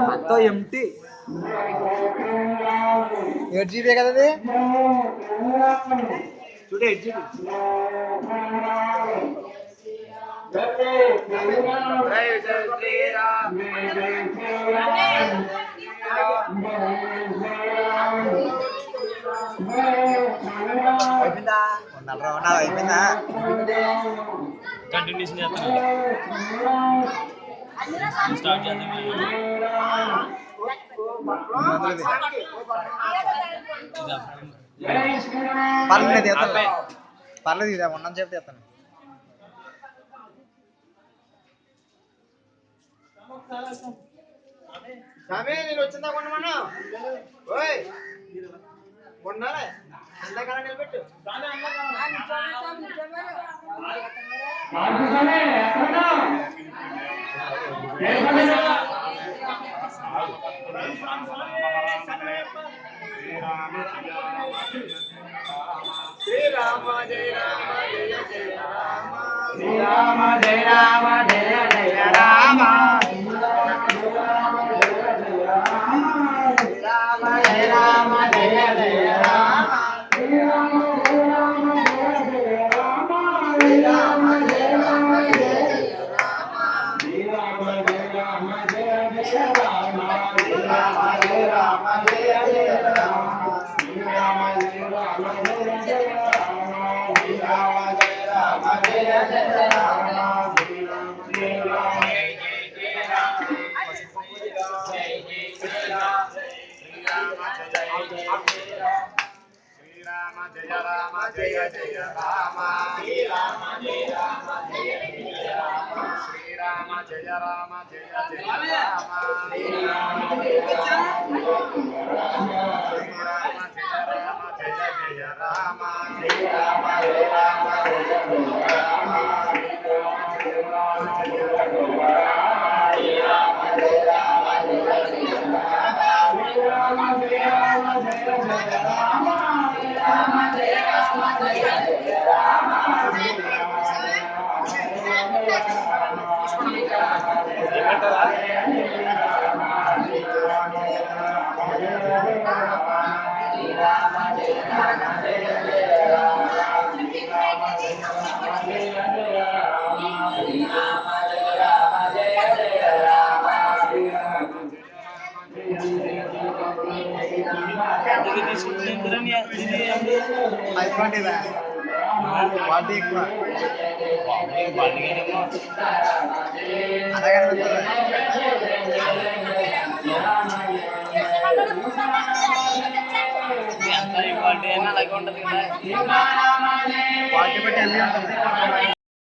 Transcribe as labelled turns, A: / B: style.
A: మొత్తం empty 8 GB కదా అది చూడు 8 GB అయిపోయిందా అయిపోయిందా
B: కంటిన్యూషన్ చేస్తాను స్టార్ట్ చేద్దాం
A: పర్లేదు పర్లేదు ఇదే ఉన్నని చెప్పి చేస్తాను నేను వచ్చిందా కొనమన్నా కొన్నాలే ఎంతకాలం నిలబెట్టు శ్రీరామ జయ రామ జయ జయ రామ శ్రీరామ జయ రామ జయ జయ రామ శ్రీరామ జయ రామ జయ జయ రామ శ్రీరామ జయ రామ జయ జయ రామ శ్రీరామ జయ రామ జయ జయ రామ శ్రీరామ జయ రామ జయ జయ రామ శ్రీరామ జయ రామ జయ జయ రామ శ్రీరామ జయ రామ జయ జయ రామ శ్రీరామ జయ రామ జయ జయ రామ శ్రీరామ జయ రామ జయ రామ జయ జయ రామ శ్రీరామ జయ రామ జయ జయ రామ శ్రీరామ జయ రామ జయ జయ రామ శ్రీరామ జయ రామ జయ జయ రామ శ్రీరామ జయ రామ జయ జయ రామ శ్రీరామ జయ రామ జయ జయ రామ శ్రీరామ జయ రామ జయ జయ రామ శ్రీరామ జయ రామ జయ జయ రామ శ్రీరామ జయ రామ జయ జయ రామ అయిపోయిందా వాటి ఎక్కువ అలాగే
B: ఎంత ఇంపార్టెంట్ అలాగే ఉంటుంది కదా
A: వాటి బట్టి అన్నీ ఉంటుంది